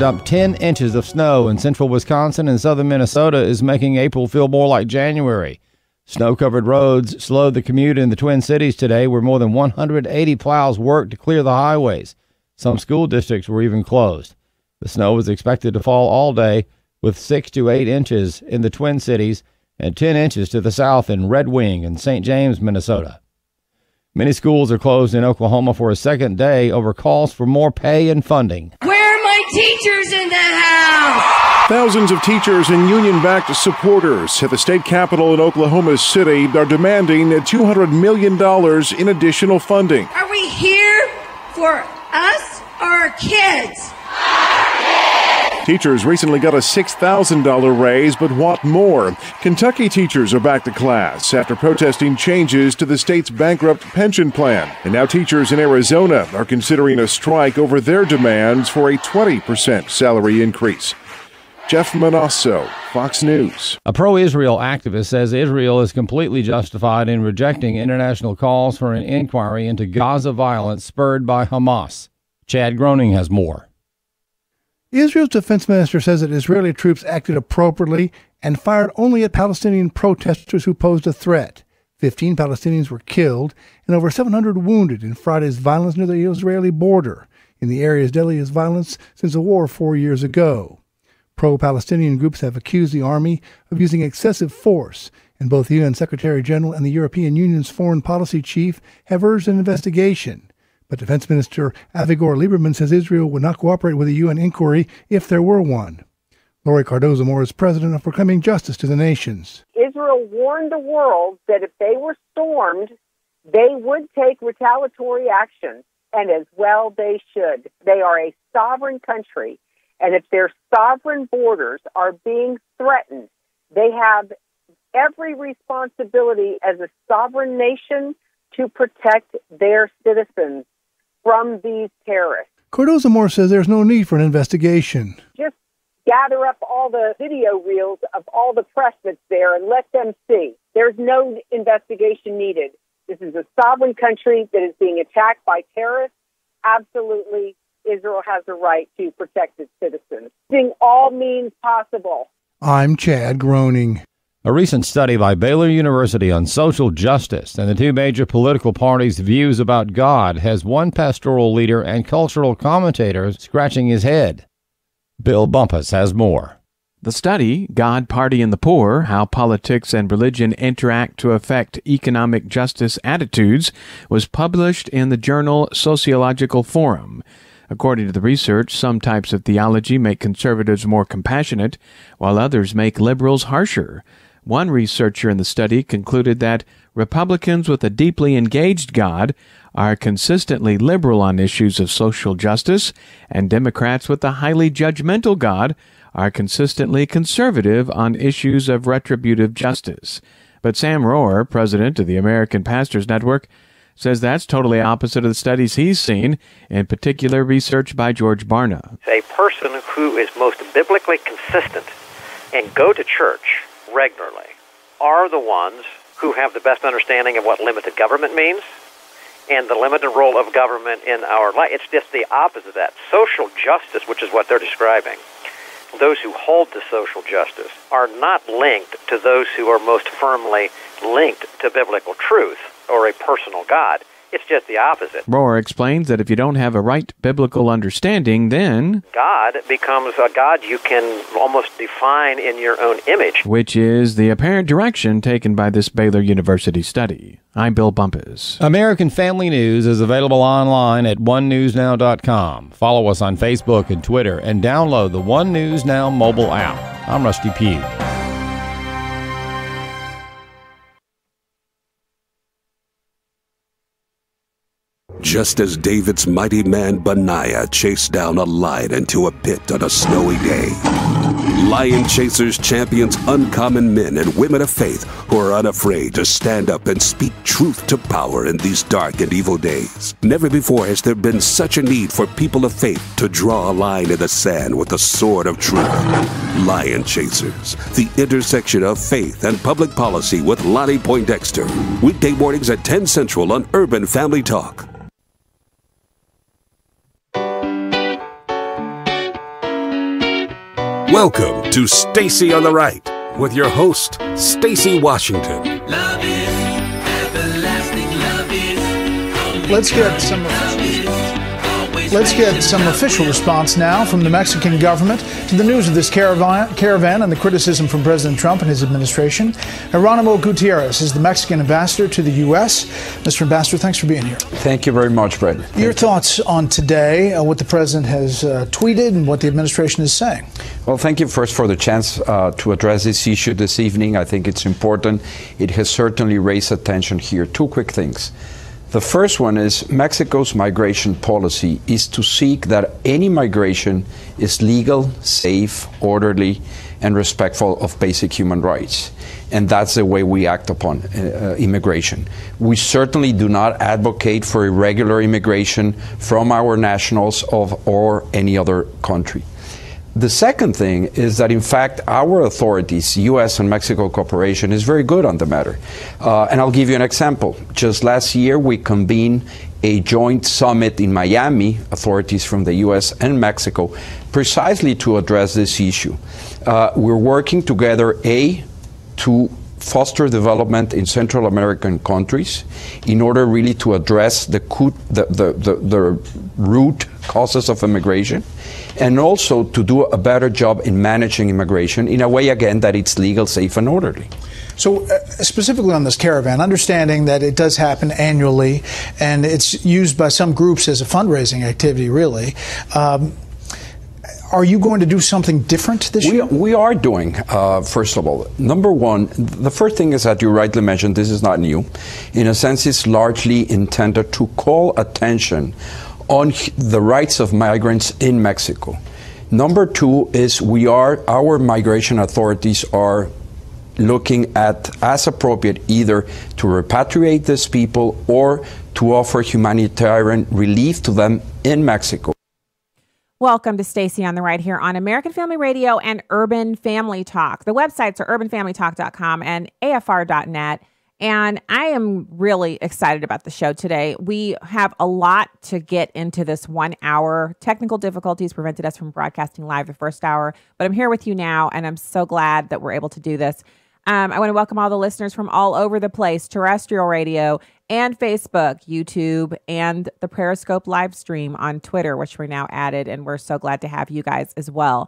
dumped 10 inches of snow in central Wisconsin and southern Minnesota is making April feel more like January. Snow-covered roads slowed the commute in the Twin Cities today, where more than 180 plows worked to clear the highways. Some school districts were even closed. The snow is expected to fall all day, with 6 to 8 inches in the Twin Cities and 10 inches to the south in Red Wing and St. James, Minnesota. Many schools are closed in Oklahoma for a second day over calls for more pay and funding. Where are my teachers in the house? Thousands of teachers and union-backed supporters at the state capitol in Oklahoma City are demanding $200 million in additional funding. Are we here for us or our kids? Teachers recently got a $6,000 raise but want more. Kentucky teachers are back to class after protesting changes to the state's bankrupt pension plan. And now teachers in Arizona are considering a strike over their demands for a 20% salary increase. Jeff Manasso, Fox News. A pro-Israel activist says Israel is completely justified in rejecting international calls for an inquiry into Gaza violence spurred by Hamas. Chad Groening has more. Israel's defense minister says that Israeli troops acted appropriately and fired only at Palestinian protesters who posed a threat. 15 Palestinians were killed and over 700 wounded in Friday's violence near the Israeli border, in the area's deadliest violence since the war 4 years ago. Pro-Palestinian groups have accused the army of using excessive force, and both the UN Secretary General and the European Union's foreign policy chief have urged an investigation. But Defense Minister Avigdor Lieberman says Israel would not cooperate with a UN inquiry if there were one. Lori Cardozo-Moore is president of Proclaiming Justice to the Nations. Israel warned the world that if they were stormed, they would take retaliatory action, and as well they should. They are a sovereign country, and if their sovereign borders are being threatened, they have every responsibility as a sovereign nation to protect their citizens from these terrorists. Cardozo-Moore says there's no need for an investigation. Just gather up all the video reels of all the press that's there and let them see. There's no investigation needed. This is a sovereign country that is being attacked by terrorists. Absolutely, Israel has a right to protect its citizens, using all means possible. I'm Chad Groening. A recent study by Baylor University on social justice and the two major political parties' views about God has one pastoral leader and cultural commentator scratching his head. Bill Bumpus has more. The study, God, Party, and the Poor, How Politics and Religion Interact to Affect Economic Justice Attitudes, was published in the journal Sociological Forum. According to the research, some types of theology make conservatives more compassionate, while others make liberals harsher. One researcher in the study concluded that Republicans with a deeply engaged God are consistently liberal on issues of social justice, and Democrats with a highly judgmental God are consistently conservative on issues of retributive justice. But Sam Rohrer, president of the American Pastors Network, says that's totally opposite of the studies he's seen, in particular research by George Barna. A person who is most biblically consistent and go to church regularly are the ones who have the best understanding of what limited government means and the limited role of government in our life. It's just the opposite of that. Social justice, which is what they're describing, those who hold to social justice are not linked to those who are most firmly linked to biblical truth or a personal God. It's just the opposite. Rohrer explains that if you don't have a right biblical understanding, then God becomes a God you can almost define in your own image. Which is the apparent direction taken by this Baylor University study. I'm Bill Bumpus. American Family News is available online at onenewsnow.com. Follow us on Facebook and Twitter, and download the One News Now mobile app. I'm Rusty Pugh. Just as David's mighty man Benaiah chased down a lion into a pit on a snowy day, Lion Chasers champions uncommon men and women of faith who are unafraid to stand up and speak truth to power in these dark and evil days. Never before has there been such a need for people of faith to draw a line in the sand with the sword of truth. Lion Chasers, the intersection of faith and public policy with Lonnie Poindexter. Weekday mornings at 10 Central on Urban Family Talk. Welcome to Stacy on the Right with your host, Stacy Washington. Love is everlasting. Love is Let's get some official response now from the Mexican government to the news of this caravan and the criticism from President Trump and his administration. Geronimo Gutierrez is the Mexican ambassador to the U.S. Mr. Ambassador, thanks for being here. Thank you very much, Brett. Your thoughts on today, what the president has tweeted and what the administration is saying. Well, thank you first for the chance to address this issue this evening. I think it's important. It has certainly raised attention here. Two quick things. The first one is Mexico's migration policy is to seek that any migration is legal, safe, orderly, and respectful of basic human rights. And that's the way we act upon immigration. We certainly do not advocate for irregular immigration from our nationals or any other country. The second thing is that, in fact, our authorities, U.S. and Mexico cooperation, is very good on the matter. And I'll give you an example. Just last year, we convened a joint summit in Miami, authorities from the U.S. and Mexico, precisely to address this issue. We're working together, to foster development in Central American countries in order really to address the root causes of immigration, and also to do a better job in managing immigration in a way, again, that it's legal, safe, and orderly. So specifically on this caravan, understanding that it does happen annually and it's used by some groups as a fundraising activity, really, are you going to do something different this year? We are doing, first of all, number one, the first thing is that you rightly mentioned, this is not new. In a sense, it's largely intended to call attention on the rights of migrants in Mexico. Number two is our migration authorities are looking at, as appropriate, either to repatriate these people or to offer humanitarian relief to them in Mexico. Welcome to Stacy on the Right here on American Family Radio and Urban Family Talk. The websites are urbanfamilytalk.com and afr.net. And I am really excited about the show today. We have a lot to get into this 1 hour. Technical difficulties prevented us from broadcasting live the first hour, but I'm here with you now, and I'm so glad that we're able to do this. I want to welcome all the listeners from all over the place, terrestrial radio and Facebook, YouTube, and the Periscope live stream on Twitter, which we're now added, and we're so glad to have you guys as well.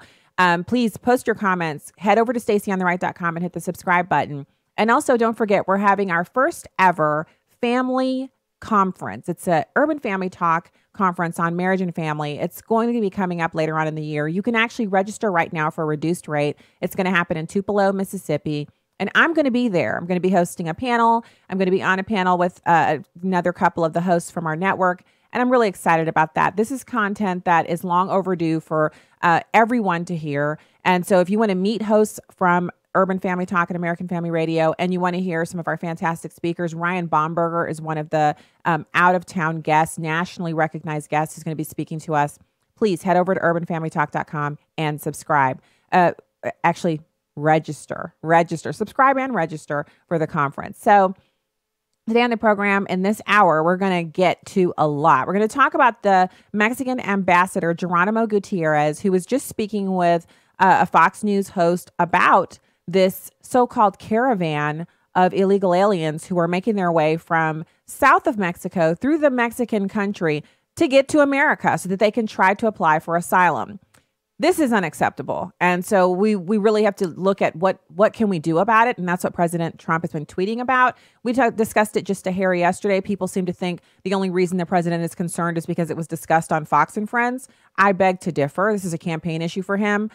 Please post your comments. Head over to stacyontheright.com and hit the subscribe button. And also, don't forget, we're having our first ever family conference. It's a Urban Family Talk conference on marriage and family. It's going to be coming up later on in the year. You can actually register right now for a reduced rate. It's going to happen in Tupelo, Mississippi. And I'm going to be there. I'm going to be hosting a panel. I'm going to be on a panel with another couple of the hosts from our network. And I'm really excited about that. This is content that is long overdue for everyone to hear. And so if you want to meet hosts from Urban Family Talk and American Family Radio, and you want to hear some of our fantastic speakers, Ryan Baumberger is one of the out-of-town guests, nationally recognized guests who's going to be speaking to us. Please head over to urbanfamilytalk.com and subscribe. Actually, register, subscribe and register for the conference. So today on the program, in this hour, we're going to get to a lot. We're going to talk about the Mexican ambassador, Geronimo Gutierrez, who was just speaking with a Fox News host about this so-called caravan of illegal aliens who are making their way from south of Mexico through the Mexican country to get to America so that they can try to apply for asylum. This is unacceptable. And so we really have to look at what can we do about it. And that's what President Trump has been tweeting about. We discussed it just a hair yesterday. People seem to think the only reason the president is concerned is because it was discussed on Fox and Friends. I beg to differ. This is a campaign issue for him.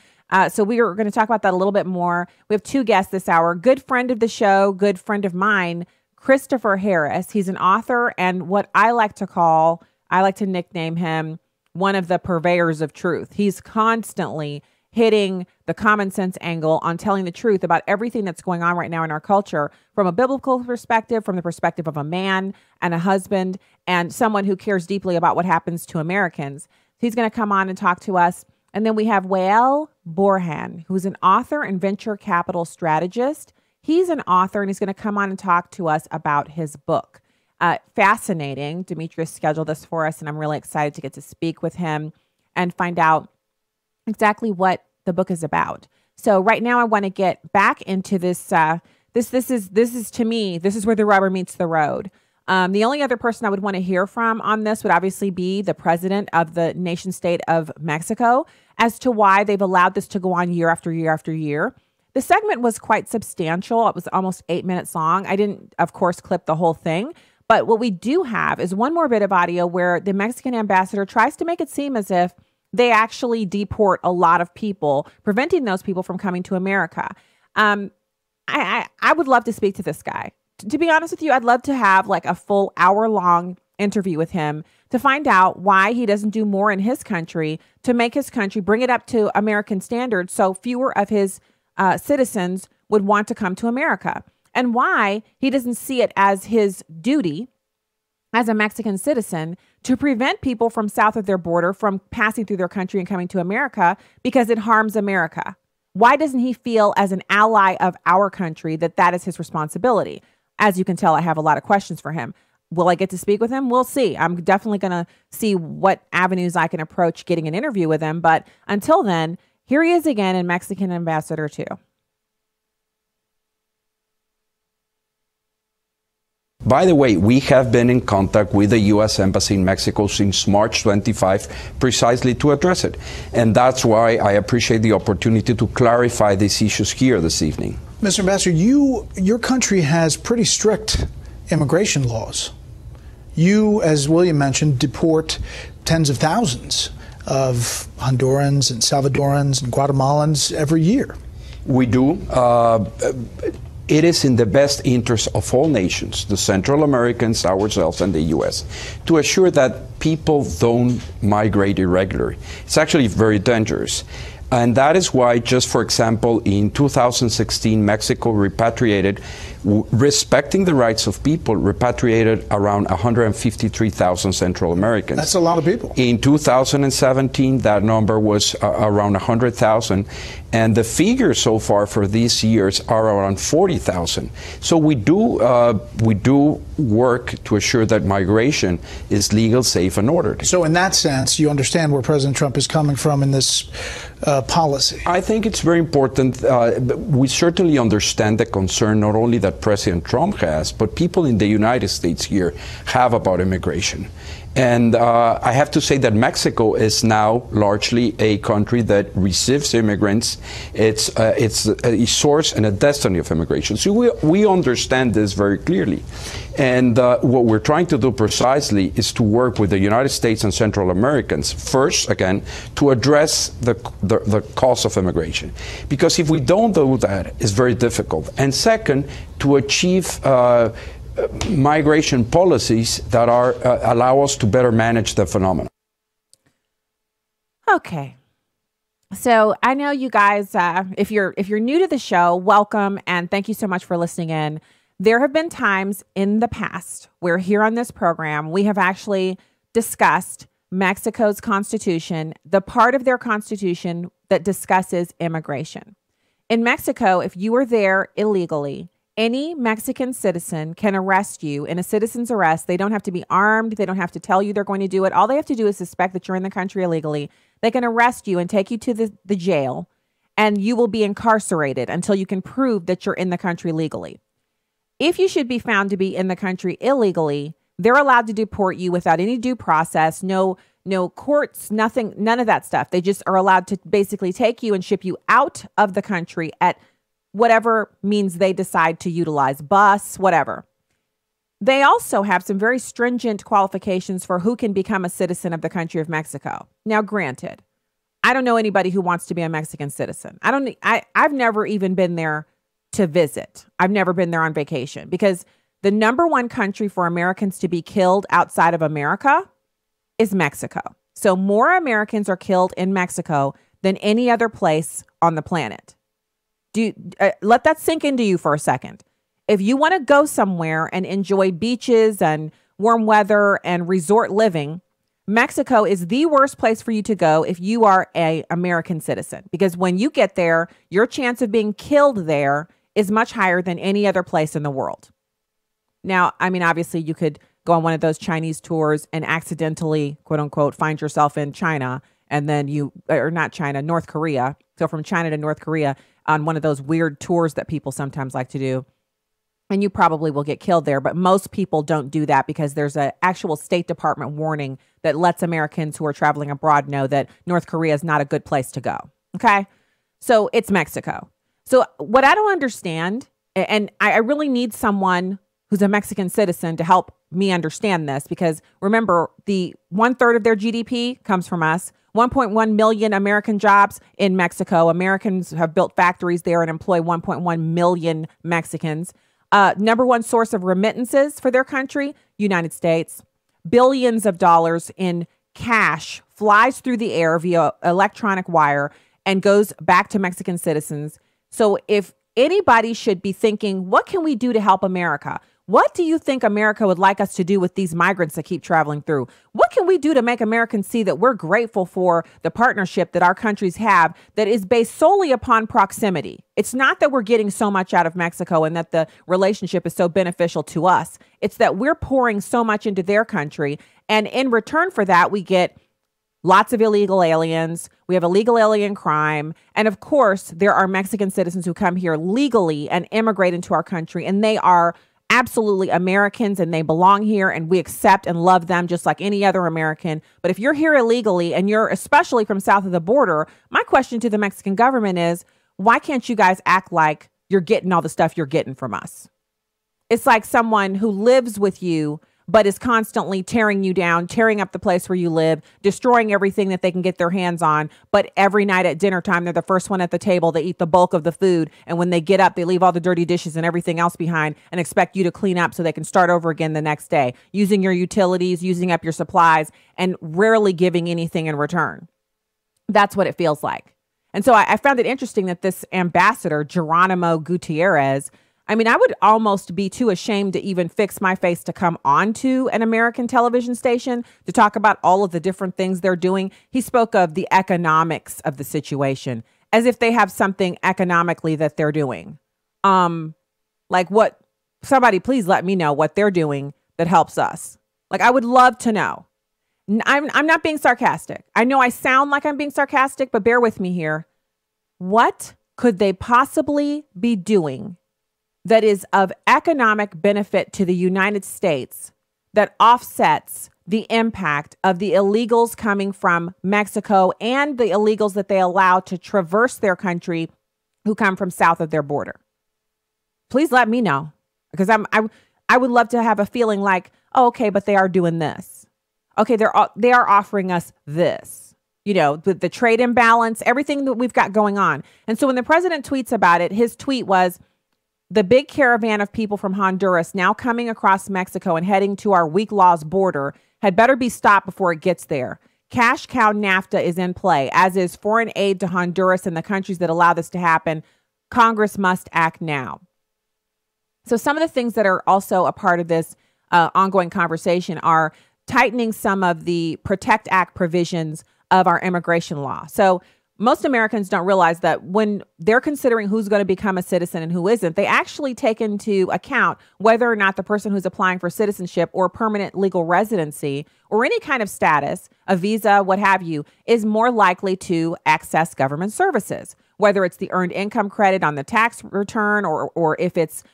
So we are going to talk about that a little bit more. We have two guests this hour. Good friend of the show, good friend of mine, Christopher Harris. He's an author and what I like to nickname him one of the purveyors of truth. He's constantly hitting the common sense angle on telling the truth about everything that's going on right now in our culture from a biblical perspective, from the perspective of a man and a husband and someone who cares deeply about what happens to Americans. He's going to come on and talk to us. And then we have Waeil Borhan, who's an author and venture capital strategist. He's an author and he's going to come on and talk to us about his book. Fascinating. Demetrius scheduled this for us, and I'm really excited to get to speak with him and find out exactly what the book is about. So right now I want to get back into this. This is to me, this is where the rubber meets the road. The only other person I would want to hear from on this would obviously be the president of the nation state of Mexico as to why they've allowed this to go on year after year after year. The segment was quite substantial. It was almost 8 minutes long. I didn't, of course, clip the whole thing. But what we do have is one more bit of audio where the Mexican ambassador tries to make it seem as if they actually deport a lot of people, preventing those people from coming to America. I would love to speak to this guy. To be honest with you, I'd love to have like a full hour-long interview with him to find out why he doesn't do more in his country to make his country, bring it up to American standards so fewer of his citizens would want to come to America, and why he doesn't see it as his duty as a Mexican citizen to prevent people from south of their border from passing through their country and coming to America because it harms America. Why doesn't he feel as an ally of our country that that is his responsibility? As you can tell, I have a lot of questions for him. Will I get to speak with him? We'll see. I'm definitely going to see what avenues I can approach getting an interview with him. But until then, here he is again in Mexican Ambassador 2. By the way, we have been in contact with the U.S. Embassy in Mexico since March 25, precisely to address it. And that's why I appreciate the opportunity to clarify these issues here this evening. Mr. Ambassador, your country has pretty strict immigration laws. You, as William mentioned, deport tens of thousands of Hondurans and Salvadorans and Guatemalans every year. We do. It is in the best interest of all nations, the Central Americans, ourselves, and the U.S., to assure that people don't migrate irregularly. It's actually very dangerous. And that is why, just for example, in 2016, Mexico repatriated, respecting the rights of people, repatriated around 153,000 Central Americans. That's a lot of people. In 2017, that number was around 100,000. And the figures so far for these years are around 40,000. So we do work to assure that migration is legal, safe, and ordered. So in that sense, you understand where President Trump is coming from in this policy? I think it's very important. We certainly understand the concern not only that President Trump has, but people in the United States here have about immigration. And I have to say that Mexico is now largely a country that receives immigrants. It's a source and a destiny of immigration. So we understand this very clearly. And what we're trying to do precisely is to work with the United States and Central Americans, first, again, to address the cause of immigration. Because if we don't do that, it's very difficult. And second, to achieve migration policies that allow us to better manage the phenomenon. Okay. So I know you guys, if you're new to the show, welcome and thank you so much for listening in. There have been times in the past where here on this program, we have actually discussed Mexico's constitution, the part of their constitution that discusses immigration. In Mexico, if you are there illegally, any Mexican citizen can arrest you in a citizen's arrest. They don't have to be armed. They don't have to tell you they're going to do it. All they have to do is suspect that you're in the country illegally. They can arrest you and take you to the jail, and you will be incarcerated until you can prove that you're in the country legally. If you should be found to be in the country illegally, they're allowed to deport you without any due process, no courts, nothing, none of that stuff. They just are allowed to basically take you and ship you out of the country at whatever means they decide to utilize, bus, whatever. They also have some very stringent qualifications for who can become a citizen of the country of Mexico. Now, granted, I don't know anybody who wants to be a Mexican citizen. I've never even been there to visit. I've never been there on vacation because the number one country for Americans to be killed outside of America is Mexico. So more Americans are killed in Mexico than any other place on the planet. Let that sink into you for a second. If you want to go somewhere and enjoy beaches and warm weather and resort living, Mexico is the worst place for you to go if you are an American citizen, because when you get there, your chance of being killed there is much higher than any other place in the world. Now, I mean, obviously you could go on one of those Chinese tours and accidentally, quote unquote, find yourself in China, and then North Korea, So from China to North Korea on one of those weird tours that people sometimes like to do. And you probably will get killed there. But most people don't do that because there's an actual State Department warning that lets Americans who are traveling abroad know that North Korea is not a good place to go. Okay. So it's Mexico. So what I don't understand, and I really need someone who's a Mexican citizen to help me understand this, because remember, the 1/3 of their GDP comes from us. 1.1 million American jobs in Mexico. Americans have built factories there and employ 1.1 million Mexicans. Number one source of remittances for their country, United States. Billions of dollars in cash flies through the air via electronic wire and goes back to Mexican citizens. So if anybody should be thinking, what can we do to help America? What do you think America would like us to do with these migrants that keep traveling through? What can we do to make Americans see that we're grateful for the partnership that our countries have that is based solely upon proximity? It's not that we're getting so much out of Mexico and that the relationship is so beneficial to us. It's that we're pouring so much into their country. And in return for that, we get lots of illegal aliens. We have illegal alien crime. And of course, there are Mexican citizens who come here legally and immigrate into our country, and they are absolutely Americans and they belong here and we accept and love them just like any other American. But if you're here illegally and you're especially from south of the border, my question to the Mexican government is, why can't you guys act like you're getting all the stuff you're getting from us? It's like someone who lives with you but is constantly tearing you down, tearing up the place where you live, destroying everything that they can get their hands on. But every night at dinner time, they're the first one at the table. They eat the bulk of the food. And when they get up, they leave all the dirty dishes and everything else behind and expect you to clean up so they can start over again the next day, using your utilities, using up your supplies, and rarely giving anything in return. That's what it feels like. And so I found it interesting that this ambassador, Geronimo Gutierrez, I mean, I would almost be too ashamed to even fix my face to come onto an American television station to talk about all of the different things they're doing. He spoke of the economics of the situation as if they have something economically that they're doing. Like what? Somebody please let me know what they're doing that helps us. Like, I would love to know. I'm not being sarcastic. I know I sound like I'm being sarcastic, but bear with me here. What could they possibly be doing that is of economic benefit to the United States that offsets the impact of the illegals coming from Mexico and the illegals that they allow to traverse their country who come from south of their border? Please let me know, because I would love to have a feeling like, oh, okay, but they are doing this. Okay, they are offering us this. You know, the trade imbalance, everything that we've got going on. And so when the president tweets about it, his tweet was, the big caravan of people from Honduras now coming across Mexico and heading to our weak laws border had better be stopped before it gets there. Cash cow NAFTA is in play, as is foreign aid to Honduras and the countries that allow this to happen. Congress must act now. So some of the things that are also a part of this ongoing conversation are tightening some of the Protect Act provisions of our immigration law. So most Americans don't realize that when they're considering who's going to become a citizen and who isn't, they actually take into account whether or not the person who's applying for citizenship or permanent legal residency or any kind of status, a visa, what have you, is more likely to access government services, whether it's the earned income credit on the tax return or if it's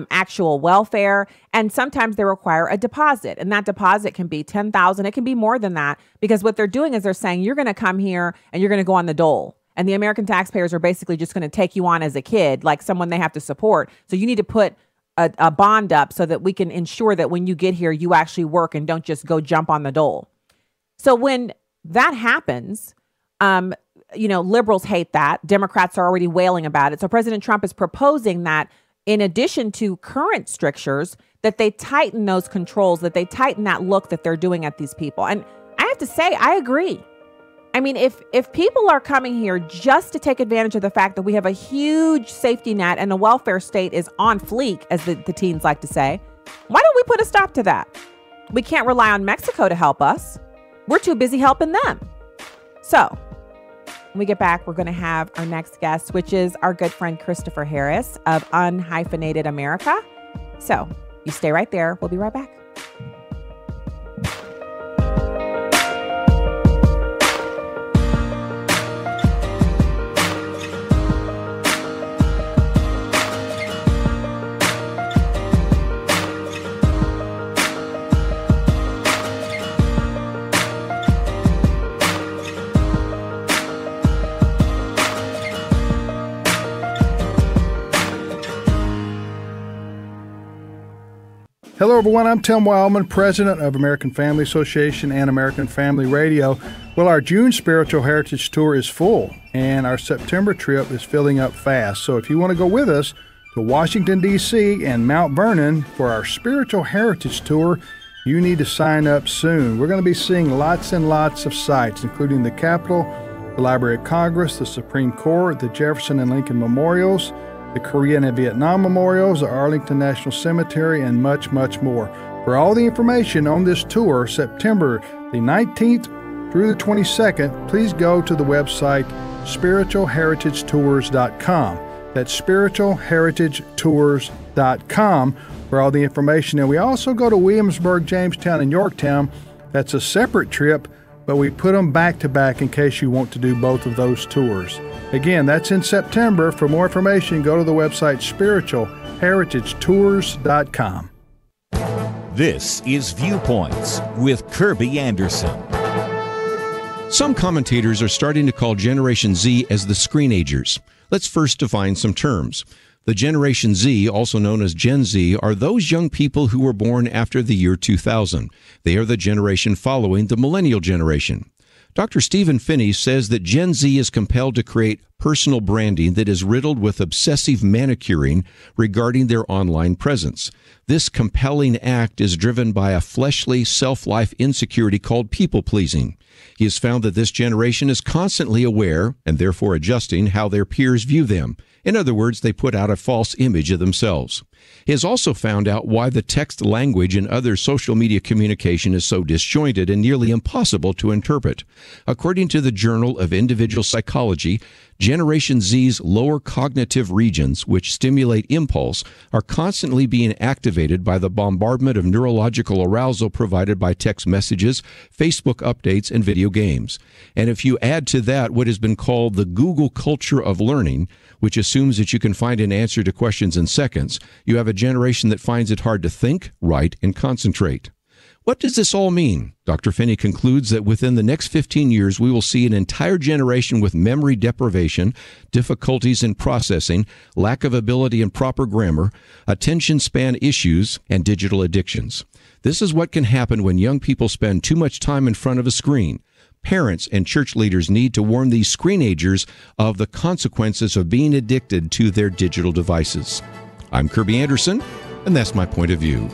actual welfare. And sometimes they require a deposit, and that deposit can be $10,000. It can be more than that, because what they're doing is they're saying you're going to come here and you're going to go on the dole. And the American taxpayers are basically just going to take you on as a kid, like someone they have to support. So you need to put a bond up so that we can ensure that when you get here, you actually work and don't just go jump on the dole. So when that happens, liberals hate that. Democrats are already wailing about it. So President Trump is proposing that in addition to current strictures, that they tighten those controls, that they tighten that look that they're doing at these people. And I have to say, I agree. I mean, if people are coming here just to take advantage of the fact that we have a huge safety net and the welfare state is on fleek, as the teens like to say, why don't we put a stop to that? We can't rely on Mexico to help us. We're too busy helping them. So when we get back, we're going to have our next guest, which is our good friend Christopher Harris of Unhyphenated America. So you stay right there. We'll be right back. Hello, everyone. I'm Tim Wildman, president of American Family Association and American Family Radio. Well, our June Spiritual Heritage Tour is full, and our September trip is filling up fast. So if you want to go with us to Washington, D.C. and Mount Vernon for our Spiritual Heritage Tour, you need to sign up soon. We're going to be seeing lots and lots of sites, including the Capitol, the Library of Congress, the Supreme Court, the Jefferson and Lincoln Memorials, the Korean and Vietnam Memorials, the Arlington National Cemetery, and much, much more. For all the information on this tour, September the 19th through the 22nd, please go to the website spiritualheritagetours.com. That's spiritualheritagetours.com for all the information. And we also go to Williamsburg, Jamestown, and Yorktown. That's a separate trip, but we put them back to back in case you want to do both of those tours. Again, that's in September. For more information, go to the website spiritualheritagetours.com. This is Viewpoints with Kirby Anderson. Some commentators are starting to call Generation Z as the screenagers. Let's first define some terms. The Generation Z, also known as Gen Z, are those young people who were born after the year 2000. They are the generation following the millennial generation. Dr. Stephen Finney says that Gen Z is compelled to create personal branding that is riddled with obsessive manicuring regarding their online presence. This compelling act is driven by a fleshly, self-life insecurity called people-pleasing. He has found that this generation is constantly aware and therefore adjusting how their peers view them. In other words, they put out a false image of themselves. He has also found out why the text language and other social media communication is so disjointed and nearly impossible to interpret. According to the Journal of Individual Psychology, Generation Z's lower cognitive regions, which stimulate impulse, are constantly being activated by the bombardment of neurological arousal provided by text messages, Facebook updates, and video games. And if you add to that what has been called the Google culture of learning, which assumes that you can find an answer to questions in seconds, you have a generation that finds it hard to think, write, and concentrate. What does this all mean? Dr. Finney concludes that within the next 15 years, we will see an entire generation with memory deprivation, difficulties in processing, lack of ability in proper grammar, attention span issues, and digital addictions. This is what can happen when young people spend too much time in front of a screen. Parents and church leaders need to warn these screenagers of the consequences of being addicted to their digital devices. I'm Kirby Anderson, and that's my point of view.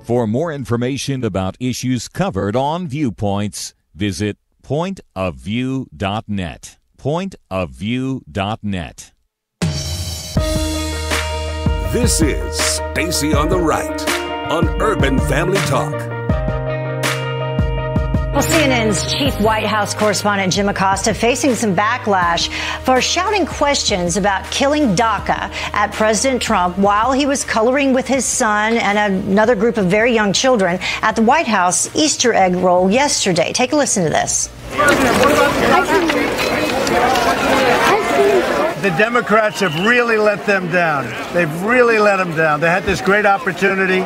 For more information about issues covered on Viewpoints, visit pointofview.net. Pointofview.net. This is Stacy on the Right on Urban Family Talk. Well, CNN's chief White House correspondent Jim Acosta facing some backlash for shouting questions about killing DACA at President Trump while he was coloring with his son and another group of very young children at the White House Easter egg roll yesterday. Take a listen to this. The Democrats have really let them down. They've really let them down. They had this great opportunity.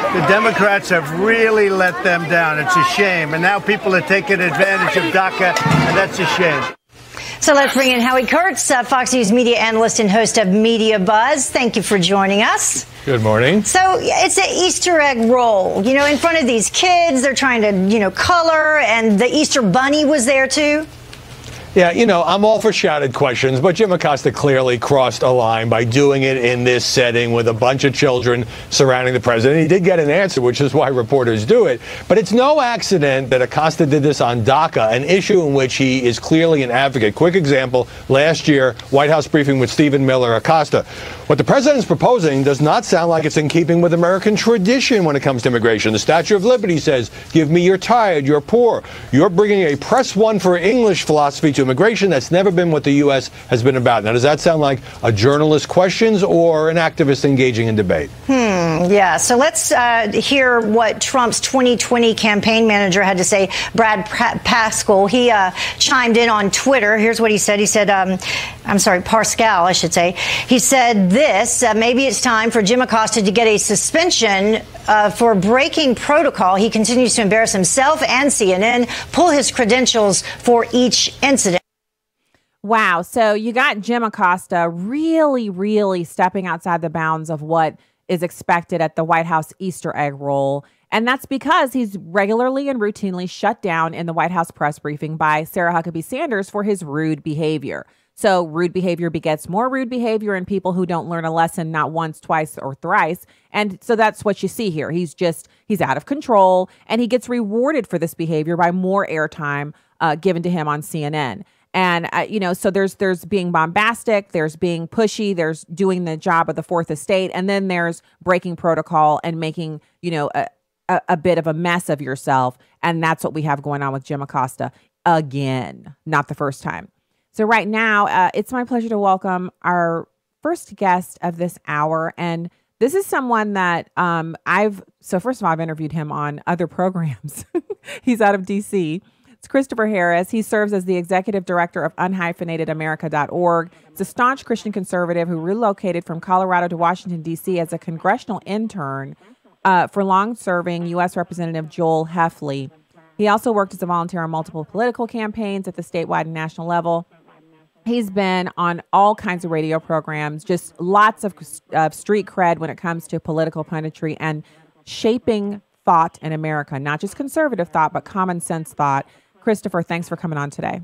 The Democrats have really let them down. It's a shame. And now people are taking advantage of DACA, and that's a shame. So let's bring in Howie Kurtz, Fox News media analyst and host of Media Buzz. Thank you for joining us. Good morning. So it's an Easter egg roll. You know, in front of these kids, they're trying to, color, and the Easter bunny was there too. Yeah, I'm all for shouted questions, but Jim Acosta clearly crossed a line by doing it in this setting with a bunch of children surrounding the president. He did get an answer, which is why reporters do it. But it's no accident that Acosta did this on DACA, an issue in which he is clearly an advocate. Quick example, last year, White House briefing with Stephen Miller. Acosta, what the president is proposing does not sound like it's in keeping with American tradition when it comes to immigration. The Statue of Liberty says, give me your tired, your poor. You're bringing a press one for English philosophy to immigration. That's never been what the U.S. has been about. Now, does that sound like a journalist questions or an activist engaging in debate? Yeah. So let's hear what Trump's 2020 campaign manager had to say, Brad Parscale. He chimed in on Twitter. Here's what he said. He said, Parscale, I should say. He said this, maybe it's time for Jim Acosta to get a suspension for breaking protocol. He continues to embarrass himself and CNN, pull his credentials for each incident. Wow. So you got Jim Acosta really, really stepping outside the bounds of what is expected at the White House Easter egg roll. And that's because he's regularly and routinely shut down in the White House press briefing by Sarah Huckabee Sanders for his rude behavior. So rude behavior begets more rude behavior in people who don't learn a lesson not once, twice, or thrice. And so that's what you see here. He's out of control, and he gets rewarded for this behavior by more airtime given to him on CNN. And, so there's being bombastic, there's being pushy, there's doing the job of the fourth estate, and then there's breaking protocol and making, a bit of a mess of yourself. And that's what we have going on with Jim Acosta again, not the first time. So right now, it's my pleasure to welcome our first guest of this hour. And this is someone that first of all, I've interviewed him on other programs. He's out of D.C. It's Christopher Harris. He serves as the executive director of unhyphenatedamerica.org. He's a staunch Christian conservative who relocated from Colorado to Washington, D.C. as a congressional intern for long-serving U.S. Representative Joel Heffley. He also worked as a volunteer on multiple political campaigns at the statewide and national level. He's been on all kinds of radio programs, just lots of street cred when it comes to political punditry and shaping thought in America, not just conservative thought, but common sense thought. Christopher, thanks for coming on today.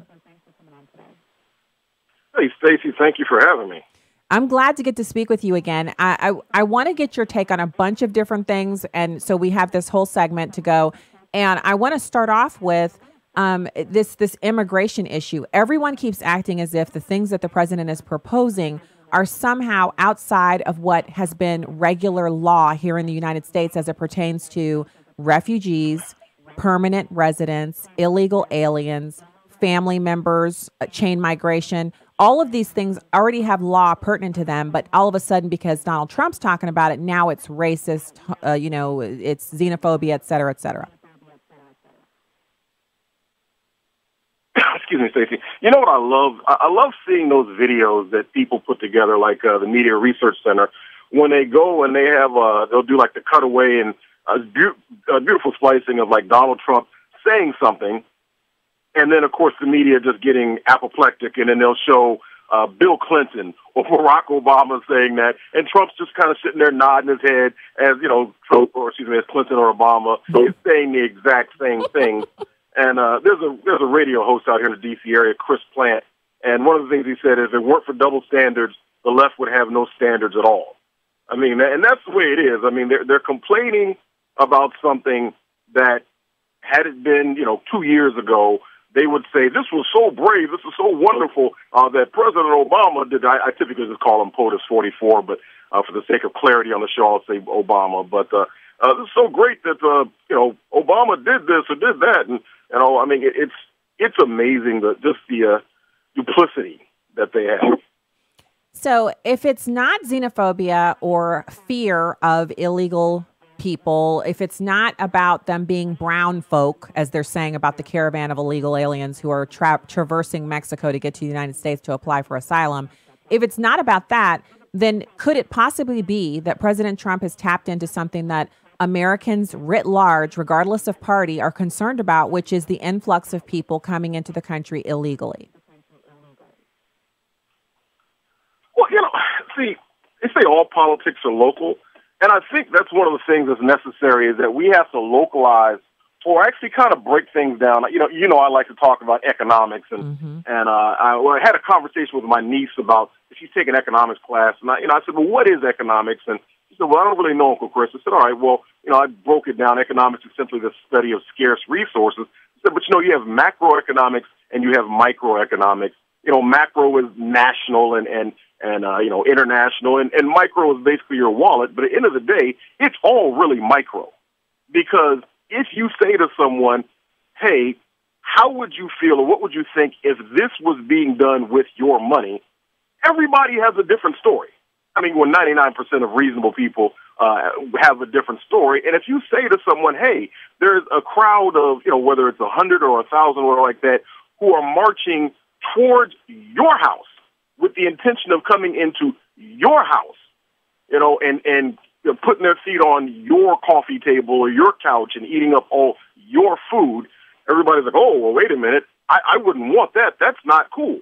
Hey, Stacey, thank you for having me. I'm glad to get to speak with you again. I want to get your take on a bunch of different things, and so we have this whole segment to go. And I want to start off with this immigration issue. Everyone keeps acting as if the things that the president is proposing are somehow outside of what has been regular law here in the United States as it pertains to refugees, permanent residents, illegal aliens, family members, chain migration. All of these things already have law pertinent to them, but all of a sudden, because Donald Trump's talking about it, now it's racist, it's xenophobia, et cetera, et cetera. Excuse me, Stacey. You know what I love? I love seeing those videos that people put together, like the Media Research Center, when they go and they have, they'll do like the cutaway and a beautiful splicing of like Donald Trump saying something, and then of course the media just getting apoplectic, and then they'll show Bill Clinton or Barack Obama saying that, and Trump's just kind of sitting there nodding his head as Trump, or excuse me, as Clinton or Obama is saying the exact same thing. And there's a radio host out here in the D.C. area, Chris Plant, and one of the things he said is, if it weren't for double standards, the left would have no standards at all. I mean, and that's the way it is. I mean, they're complaining about something that, had it been 2 years ago, they would say, this was so brave, this is so wonderful that President Obama did. I typically just call him POTUS 44, but for the sake of clarity on the show, I'll say Obama. But it's so great that Obama did this or did that, and I mean, it's amazing just the duplicity that they have. So if it's not xenophobia or fear of illegal people, if it's not about them being brown folk, as they're saying about the caravan of illegal aliens who are traversing Mexico to get to the United States to apply for asylum, if it's not about that, then could it possibly be that President Trump has tapped into something that Americans writ large, regardless of party, are concerned about, which is the influx of people coming into the country illegally? Well, see, they say all politics are local, and I think that's one of the things that's necessary, is that we have to localize or actually kind of break things down. I like to talk about economics, and I had a conversation with my niece about if she's taking economics class, and I said, well, what is economics? And she said, well, I don't really know, Uncle Chris. I said, all right, well, I broke it down. Economics is simply the study of scarce resources. I said, but you have macroeconomics and you have microeconomics. Macro is national and international, and micro is basically your wallet. But at the end of the day, it's all really micro, because if you say to someone, hey, how would you feel or what would you think if this was being done with your money? Everybody has a different story. I mean, 99% of reasonable people have a different story. And if you say to someone, hey, there's a crowd of, whether it's 100 or 1,000 or like that, who are marching towards your house with the intention of coming into your house, and putting their feet on your coffee table or your couch and eating up all your food, everybody's like, oh, well, wait a minute. I wouldn't want that. That's not cool.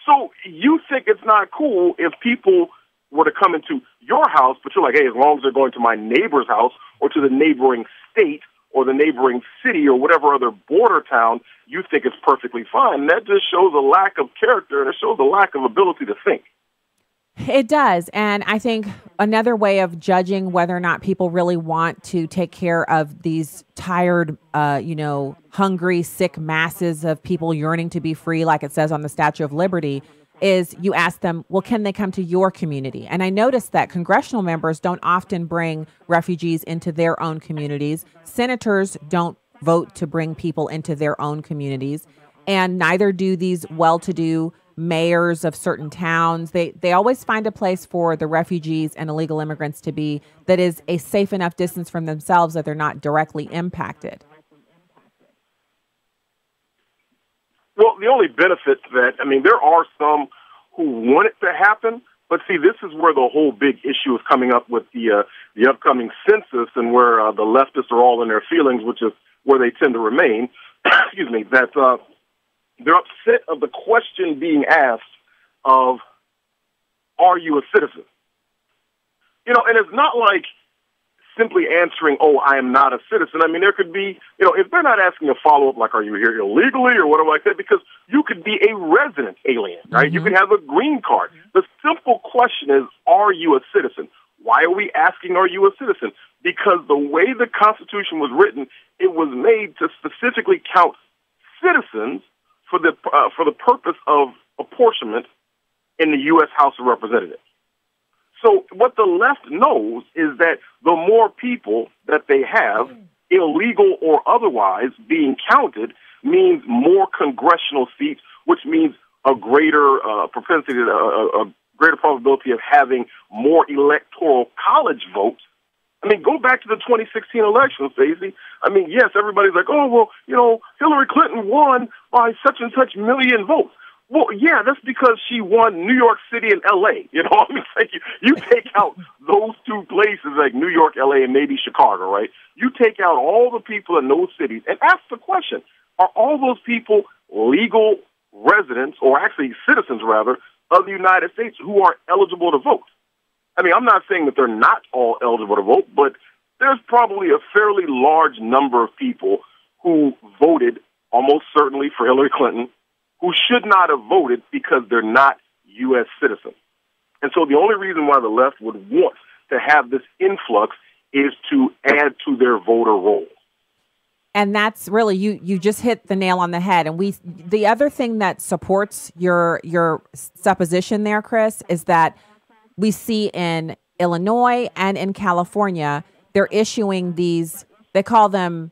So you think it's not cool if people were to come into your house, but you're like, hey, as long as they're going to my neighbor's house or to the neighboring state or the neighboring city or whatever other border town, you think it's perfectly fine. And that just shows a lack of character, and it shows a lack of ability to think. It does. And I think another way of judging whether or not people really want to take care of these tired, hungry, sick masses of people yearning to be free, like it says on the Statue of Liberty, is you ask them, well, can they come to your community? And I noticed that congressional members don't often bring refugees into their own communities. Senators don't vote to bring people into their own communities. And neither do these well-to-do mayors of certain towns. They always find a place for the refugees and illegal immigrants to be that is a safe enough distance from themselves that they're not directly impacted. Well, the only benefit to that, there are some who want it to happen, but see, this is where the whole big issue is coming up with the upcoming census and where the leftists are all in their feelings, which is where they tend to remain. Excuse me, that they're upset of the question being asked of, are you a citizen? And it's not like simply answering, oh, I am not a citizen. There could be, if they're not asking a follow-up like, are you here illegally or whatever like that, because you could be a resident alien, right? Mm-hmm. You could have a green card. The simple question is, are you a citizen? Why are we asking, are you a citizen? Because the way the Constitution was written, it was made to specifically count citizens for the purpose of apportionment in the U.S. House of Representatives. So what the left knows is that the more people that they have, illegal or otherwise, being counted means more congressional seats, which means a greater propensity, a greater probability of having more electoral college votes. Go back to the 2016 election, Stacey. Yes, everybody's like, oh, well, Hillary Clinton won by such and such million votes. Well, yeah, that's because she won New York City and L.A. You take out those two places like New York, L.A., and maybe Chicago, right? You take out all the people in those cities and ask the question, are all those people legal residents, or actually citizens, rather, of the United States who are eligible to vote? I'm not saying that they're not all eligible to vote, but there's probably a fairly large number of people who voted almost certainly for Hillary Clinton who should not have voted because they're not U.S. citizens. And so the only reason why the left would want to have this influx is to add to their voter roll. And that's really, you just hit the nail on the head. And the other thing that supports your supposition there, Chris, is that we see in Illinois and in California, they're issuing these, they call them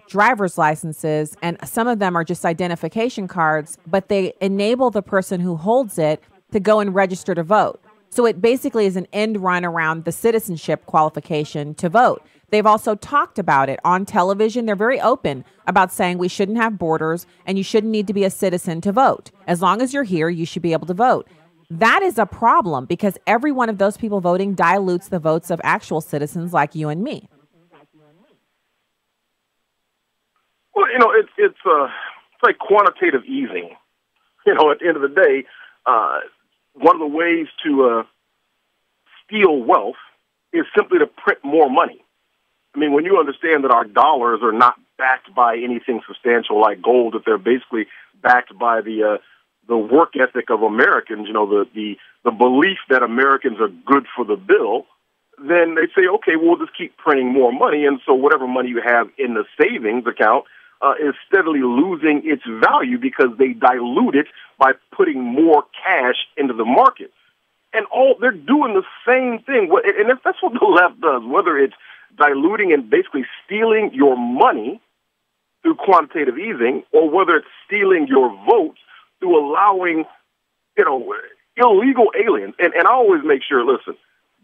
driver's licenses, and some of them are just identification cards, but they enable the person who holds it to go and register to vote. So it basically is an end run around the citizenship qualification to vote. They've also talked about it on television. They're very open about saying we shouldn't have borders and you shouldn't need to be a citizen to vote. As long as you're here, you should be able to vote. That is a problem because every one of those people voting dilutes the votes of actual citizens like you and me. Well, it's like quantitative easing. At the end of the day, one of the ways to steal wealth is simply to print more money. When you understand that our dollars are not backed by anything substantial like gold, that they're basically backed by the work ethic of Americans, the belief that Americans are good for the bill, then they say, okay, we'll just keep printing more money. And so whatever money you have in the savings account is steadily losing its value because they dilute it by putting more cash into the market. And they're doing the same thing. And if that's what the left does, whether it's diluting and basically stealing your money through quantitative easing, or whether it's stealing your votes through allowing, illegal aliens. And I always make sure, listen,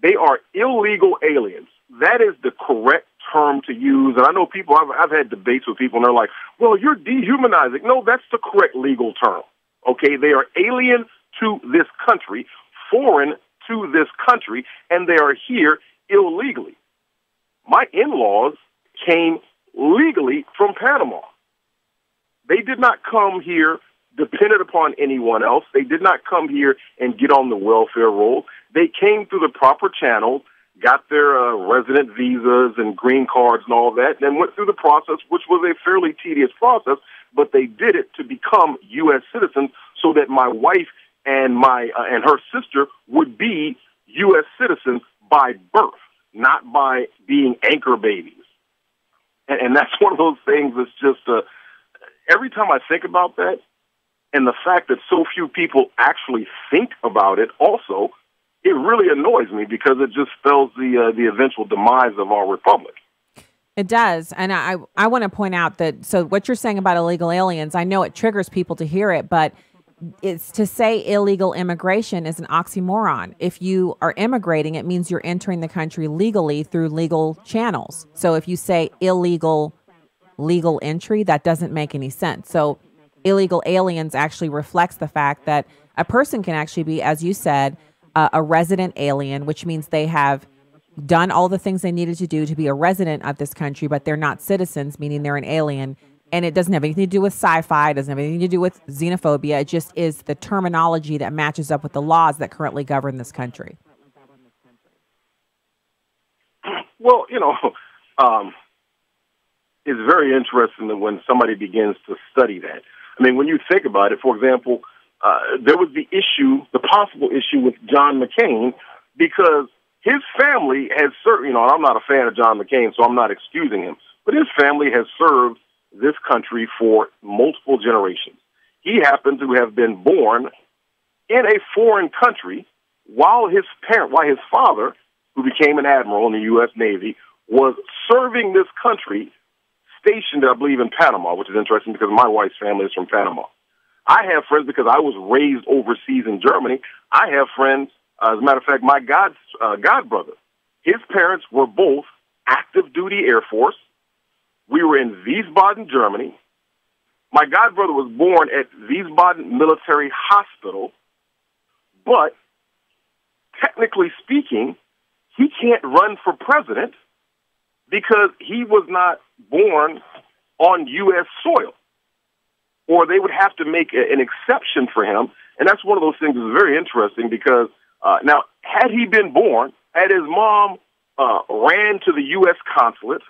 they are illegal aliens. That is the correct term to use. And I know people, I've had debates with people, and they're like, well, you're dehumanizing. No, that's the correct legal term. Okay, they are alien to this country, foreign to this country, and they are here illegally. My in-laws came legally from Panama. They did not come here dependent upon anyone else. They did not come here and get on the welfare roll. They came through the proper channels, got their resident visas and green cards and all that, and went through the process, which was a fairly tedious process, but they did it to become U.S. citizens so that my wife and and her sister would be U.S. citizens by birth, not by being anchor babies. And that's one of those things that's just, every time I think about that, and the fact that so few people actually think about it also, it really annoys me because it just spells the eventual demise of our republic. It does. And I want to point out that, so what you're saying about illegal aliens, I know it triggers people to hear it, but it's to say illegal immigration is an oxymoron. If you are immigrating, it means you're entering the country legally through legal channels. So if you say legal entry, that doesn't make any sense. So illegal aliens actually reflects the fact that a person can actually be, as you said, a resident alien, which means they have done all the things they needed to do to be a resident of this country, but they're not citizens, meaning they're an alien. And it doesn't have anything to do with sci-fi. It doesn't have anything to do with xenophobia. It just is the terminology that matches up with the laws that currently govern this country. Well, it's very interesting that when somebody begins to study that. I mean, when you think about it, for example, there was the possible issue with John McCain, because his family has served, and I'm not a fan of John McCain, so I'm not excusing him, but his family has served this country for multiple generations. He happened to have been born in a foreign country while his father, who became an admiral in the U.S. Navy, was serving this country, stationed, I believe, in Panama, which is interesting because my wife's family is from Panama. I have friends because I was raised overseas in Germany. I have friends, as a matter of fact, my god brother, his parents were both active duty Air Force. We were in Wiesbaden, Germany. My godbrother was born at Wiesbaden Military Hospital, but technically speaking, he can't run for president because he was not born on U.S. soil, or they would have to make an exception for him. And that's one of those things that's very interesting because now, had he been born, had his mom ran to the U.S. consulate,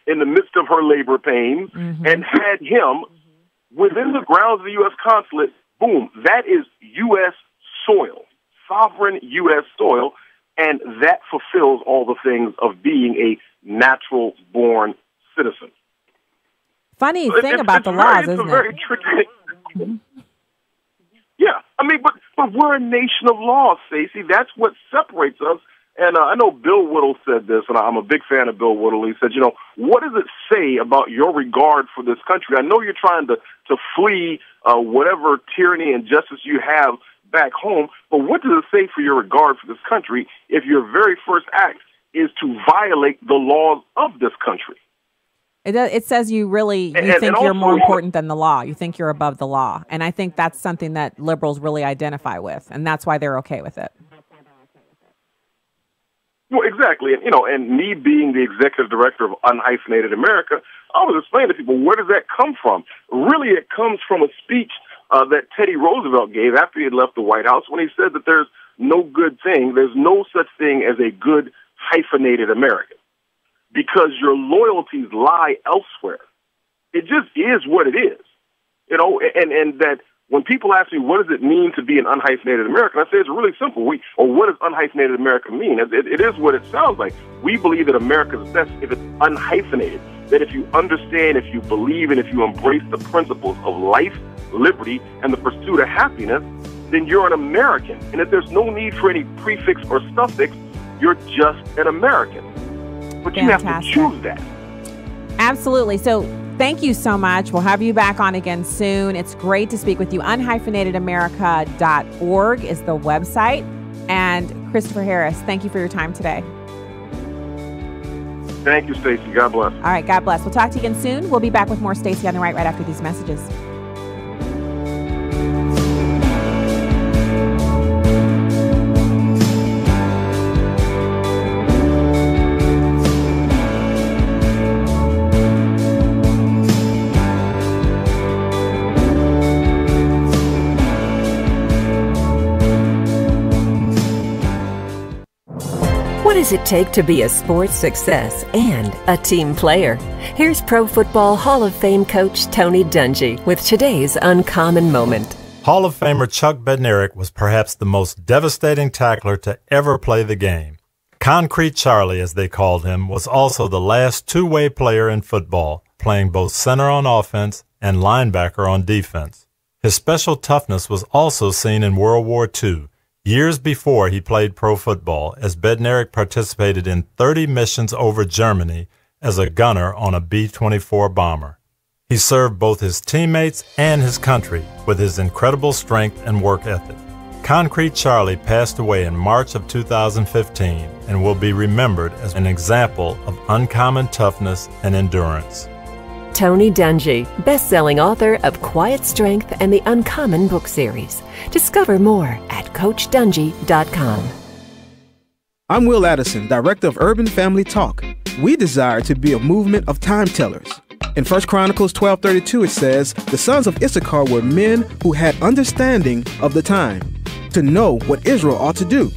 in the midst of her labor pains, and had him within the grounds of the U.S. consulate, boom, that is U.S. soil, sovereign U.S. soil, and that fulfills all the things of being a natural-born citizen. Funny thing about the laws, isn't it? It's a very tricky thing. Yeah, I mean, but we're a nation of laws, Stacey. That's what separates us. And I know Bill Whittle said this, and I'm a big fan of Bill Whittle. He said, what does it say about your regard for this country? I know you're trying to flee whatever tyranny and injustice you have back home, but what does it say for your regard for this country if your very first act is to violate the laws of this country? It says you think you're more important than the law. You think you're above the law. And I think that's something that liberals really identify with, and that's why they're okay with it. Well, exactly. And me being the executive director of Unhyphenated America, I was explaining to people, where does that come from? Really, it comes from a speech that Teddy Roosevelt gave after he had left the White House when he said that there's no such thing as a good hyphenated American because your loyalties lie elsewhere. It just is what it is. And that when people ask me, what does it mean to be an unhyphenated American? I say it's really simple. What does unhyphenated America mean? It is what it sounds like. We believe that America is best if it's unhyphenated, that if you understand, if you believe, and if you embrace the principles of life, liberty, and the pursuit of happiness, then you're an American. And if there's no need for any prefix or suffix, you're just an American. But you have to choose that. Absolutely. So thank you so much. We'll have you back on again soon. It's great to speak with you. Unhyphenatedamerica.org is the website. And Christopher Harris, thank you for your time today. Thank you, Stacey. God bless. All right. God bless. We'll talk to you again soon. We'll be back with more Stacey on the right after these messages. What does it take to be a sports success and a team player? Here's Pro Football Hall of Fame coach Tony Dungy with today's Uncommon Moment. Hall of Famer Chuck Bednarik was perhaps the most devastating tackler to ever play the game. Concrete Charlie, as they called him, was also the last two-way player in football, playing both center on offense and linebacker on defense. His special toughness was also seen in World War II, years before he played pro football, as Bednarik participated in 30 missions over Germany as a gunner on a B-24 bomber. He served both his teammates and his country with his incredible strength and work ethic. Concrete Charlie passed away in March of 2015 and will be remembered as an example of uncommon toughness and endurance. Tony Dungy, best-selling author of Quiet Strength and the Uncommon book series. Discover more at CoachDungy.com. I'm Will Addison, Director of Urban Family Talk. We desire to be a movement of time tellers. In 1 Chronicles 12:32 it says, "The sons of Issachar were men who had understanding of the time, to know what Israel ought to do."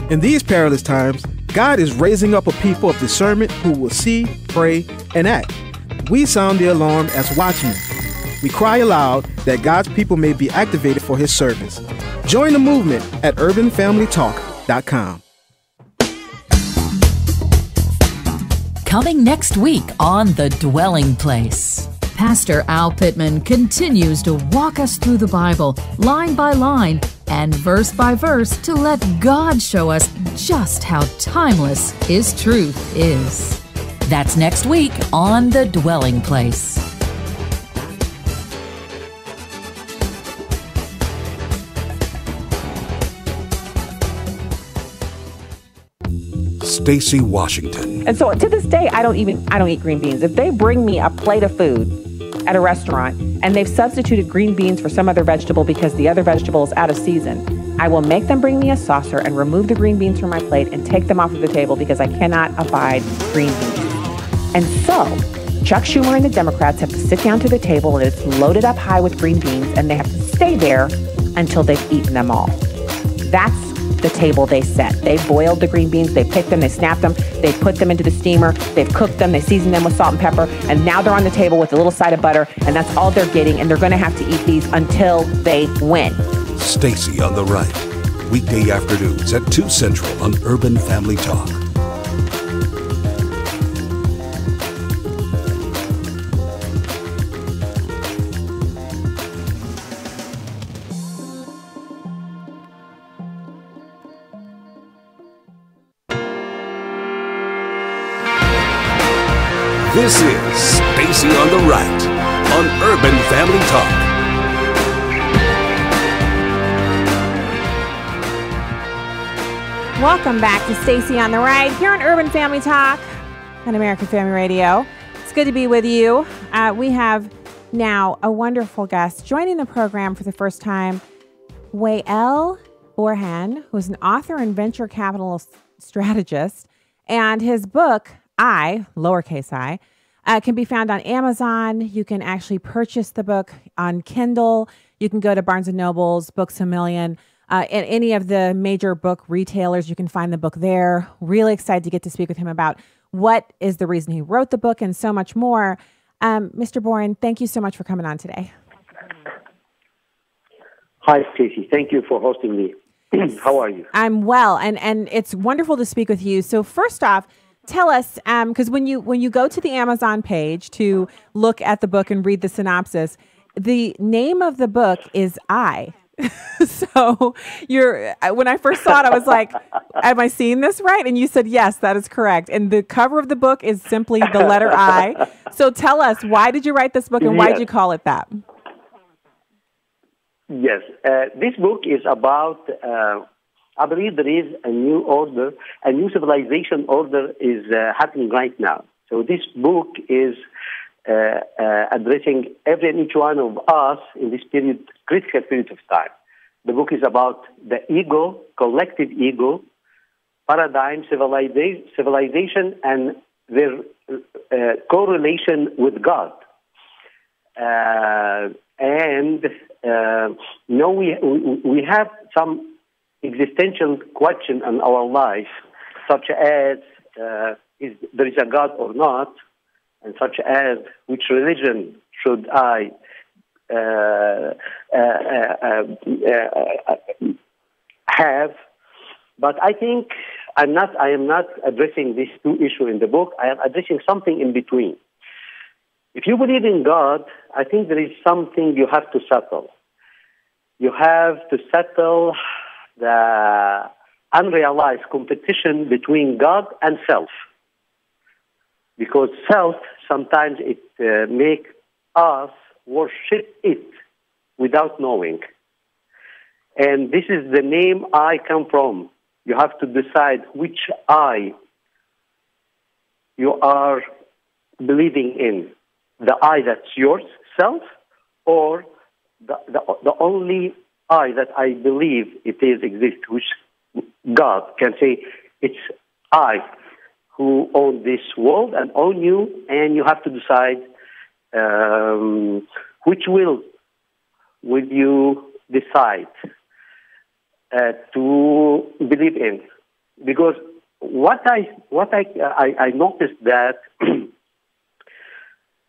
In these perilous times, God is raising up a people of discernment who will see, pray, and act. We sound the alarm as watchmen. We cry aloud that God's people may be activated for His service. Join the movement at urbanfamilytalk.com. Coming next week on The Dwelling Place. Pastor Al Pittman continues to walk us through the Bible, line by line and verse by verse, to let God show us just how timeless His truth is. That's next week on The Dwelling Place. Stacy Washington. And so to this day, I don't eat green beans. If they bring me a plate of food at a restaurant and they've substituted green beans for some other vegetable because the other vegetable is out of season, I will make them bring me a saucer and remove the green beans from my plate and take them off of the table because I cannot abide green beans. And so Chuck Schumer and the Democrats have to sit down to the table and it's loaded up high with green beans and they have to stay there until they've eaten them all. That's the table they set. They boiled the green beans, they picked them, they snapped them, they put them into the steamer, they've cooked them, they seasoned them with salt and pepper, and now they're on the table with a little side of butter, and that's all they're getting, and they're going to have to eat these until they win. Stacy on the Right. Weekday afternoons at 2 Central on Urban Family Talk. This is Stacy on the Right on Urban Family Talk. Welcome back to Stacy on the Right here on Urban Family Talk on American Family Radio. It's good to be with you. We have now a wonderful guest joining the program for the first time, Waeil Borhan, who's an author and venture capital strategist, and his book, lowercase I, can be found on Amazon. You can actually purchase the book on Kindle. You can go to Barnes & Noble's, Books A Million, and any of the major book retailers. You can find the book there. Really excited to get to speak with him about what is the reason he wrote the book and so much more. Mr. Borhan, thank you so much for coming on today. Hi, Stacey. Thank you for hosting me. How are you? I'm well, and it's wonderful to speak with you. So first off, tell us, because when you go to the Amazon page to look at the book and read the synopsis, the name of the book is I. So when I first saw it, I was like, am I seeing this right? And you said, yes, that is correct. And the cover of the book is simply the letter I. So tell us, why did you write this book and why did you call it that? Yes, this book is about, I believe there is a new order, a new civilization order is happening right now. So this book is addressing every and each one of us in this period, critical period of time. The book is about the ego, collective ego, paradigm, civilization, and their correlation with God. We have some existential question in our life such as is there is a God or not, and such as which religion should I have. But I think I am not addressing these two issues in the book. I am addressing something in between. If you believe in God, I think there is something you have to settle. You have to settle the unrealized competition between God and self. Because self, sometimes it makes us worship it without knowing. And this is the name I come from. You have to decide which I you are believing in. The I that's yours, self, or the only I that I believe it is exists, which God can say, it's I who own this world and own you, and you have to decide which will you decide to believe in. Because what I noticed that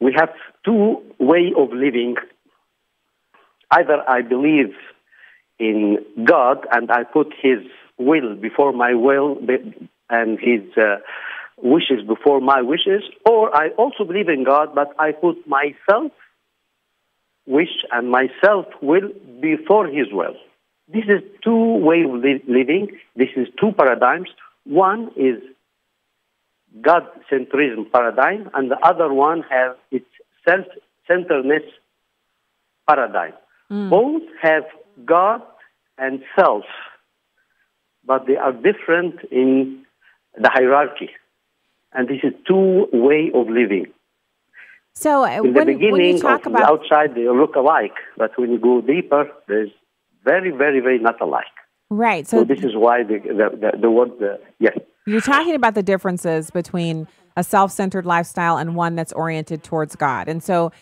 we have two ways of living. Either I believe in God and I put His will before my will and His wishes before my wishes, or I also believe in God, but I put myself wish and myself will before His will. This is two ways of living. This is two paradigms. One is God-centrism paradigm, and the other one has its self-centeredness paradigm. Both have God and self, but they are different in the hierarchy. And this is two ways of living. So in the beginning, the outside, they look alike, but when you go deeper, there's very, very, very not alike. Right. So this is why the word, yes. You're talking about the differences between a self-centered lifestyle and one that's oriented towards God. And so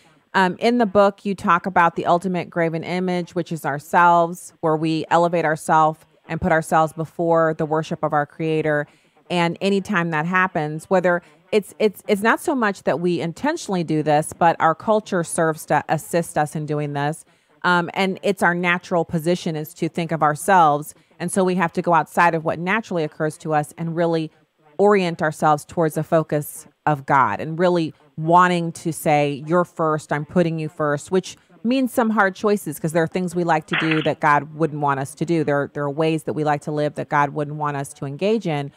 in the book, you talk about the ultimate graven image, which is ourselves, where we elevate ourselves and put ourselves before the worship of our Creator. And anytime that happens, whether it's not so much that we intentionally do this, but our culture serves to assist us in doing this. And it's our natural position is to think of ourselves. And so we have to go outside of what naturally occurs to us and really orient ourselves towards the focus of God and really wanting to say, you're first, I'm putting you first, which means some hard choices because there are things we like to do that God wouldn't want us to do. There are ways that we like to live that God wouldn't want us to engage in.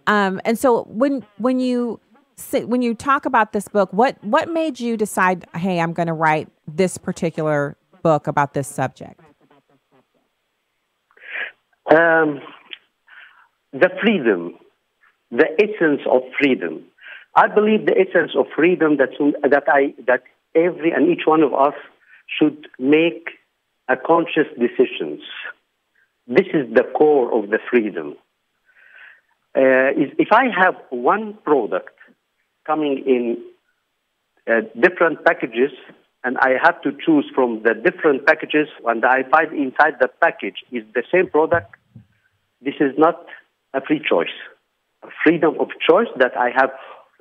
And so when you talk about this book, what made you decide, hey, I'm going to write this particular book about this subject? The freedom, the essence of freedom. I believe the essence of freedom that every and each one of us should make a conscious decisions. This is the core of the freedom. If I have one product coming in different packages, and I have to choose from the different packages, and I find inside the package is the same product, this is not a free choice. A freedom of choice that I have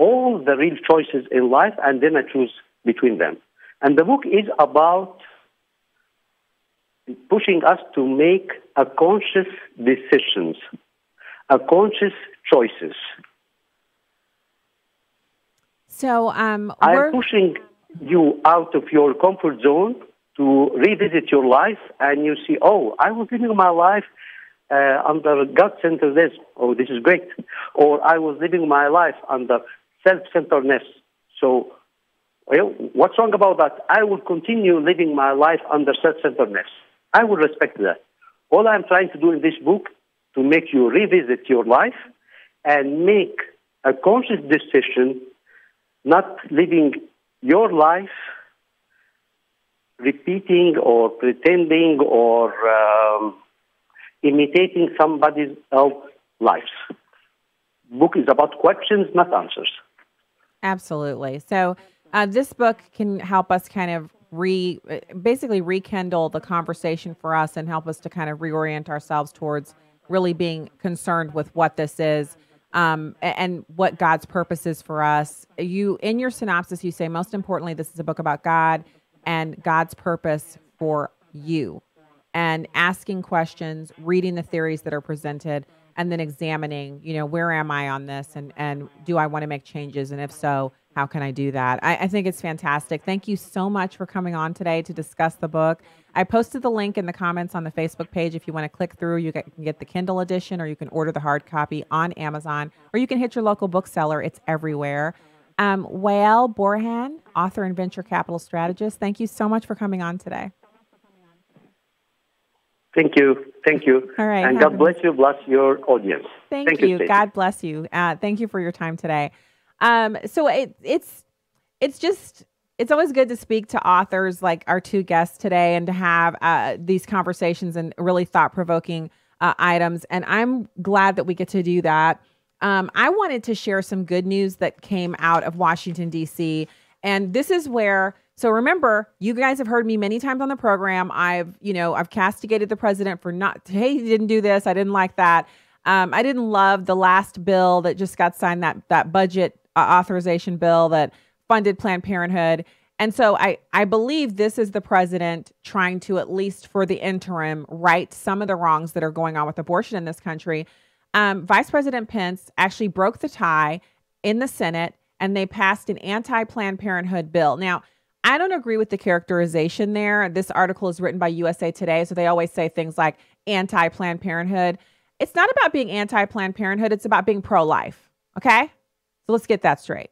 all the real choices in life, and then I choose between them. And the book is about pushing us to make a conscious decisions, a conscious choices. So I'm pushing you out of your comfort zone to revisit your life, and you see, oh, I was living my life under God-centeredness. Oh, this is great. Or I was living my life under self-centeredness. So, well, what's wrong about that? I will continue living my life under self-centeredness. I will respect that. All I'm trying to do in this book to make you revisit your life and make a conscious decision, not living your life repeating or pretending or imitating somebody else's lives. Book is about questions, not answers. Absolutely. So this book can help us kind of basically rekindle the conversation for us and help us to kind of reorient ourselves towards really being concerned with what this is. and what God's purpose is for us. You, in your synopsis, you say, most importantly, this is a book about God and God's purpose for you, and asking questions, reading the theories that are presented, and then examining, where am I on this? And do I want to make changes? And if so, how can I do that? I think it's fantastic. Thank you so much for coming on today to discuss the book. I posted the link in the comments on the Facebook page. If you want to click through, you can get the Kindle edition, or you can order the hard copy on Amazon, or you can hit your local bookseller. It's everywhere. Waeil Borhan, author and venture capital strategist, thank you so much for coming on today. Thank you. Thank you. All right. And God bless you, bless your audience. Thank you. Stacey. God bless you. Thank you for your time today. So it's always good to speak to authors like our two guests today, and to have these conversations and really thought-provoking items. And I'm glad that we get to do that. I wanted to share some good news that came out of Washington, D.C. And this is where, so remember, you guys have heard me many times on the program. I've castigated the president for hey, he didn't do this. I didn't like that. I didn't love the last bill that just got signed, that budget authorization bill that funded Planned Parenthood. And so I believe this is the president trying to, at least for the interim, right some of the wrongs that are going on with abortion in this country. Vice President Pence actually broke the tie in the Senate, and they passed an anti-Planned Parenthood bill. Now, I don't agree with the characterization there. This article is written by USA Today, so they always say things like anti-Planned Parenthood. It's not about being anti-Planned Parenthood. It's about being pro-life. Okay? So let's get that straight.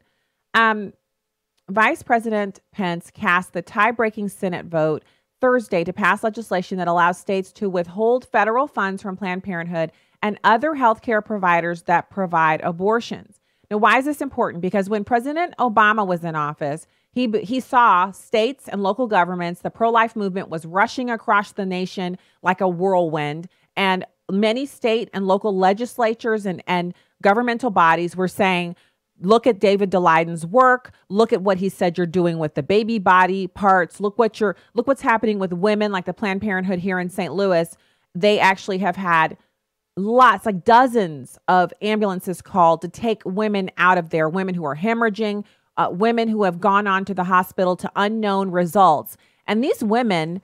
Vice President Pence cast the tie-breaking Senate vote Thursday to pass legislation that allows states to withhold federal funds from Planned Parenthood and other healthcare providers that provide abortions. Now, why is this important? Because when President Obama was in office, he saw states and local governments, the pro-life movement was rushing across the nation like a whirlwind, and many state and local legislatures and governmental bodies were saying, look at David Daleidon's work. Look at what he said you're doing with the baby body parts. Look what's happening with women, like the Planned Parenthood here in St. Louis. They actually have had lots, like dozens of ambulances called to take women out of there, women who are hemorrhaging, women who have gone on to the hospital to unknown results. And these women,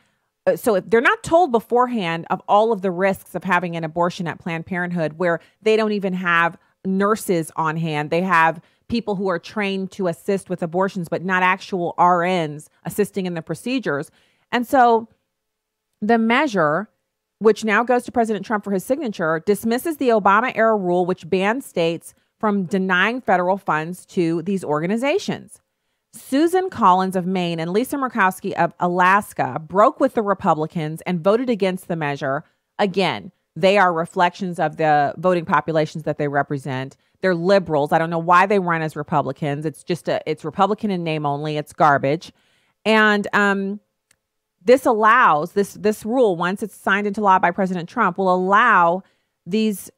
so if they're not told beforehand of all of the risks of having an abortion at Planned Parenthood, where they don't even have nurses on hand. They have people who are trained to assist with abortions, but not actual RNs assisting in the procedures. And so the measure, which now goes to President Trump for his signature, dismisses the Obama-era rule which banned states from denying federal funds to these organizations. Susan Collins of Maine and Lisa Murkowski of Alaska broke with the Republicans and voted against the measure. Again, they are reflections of the voting populations that they represent. They're liberals. I don't know why they run as Republicans. It's Republican in name only. It's garbage. And this allows, this rule, once it's signed into law by President Trump, will allow these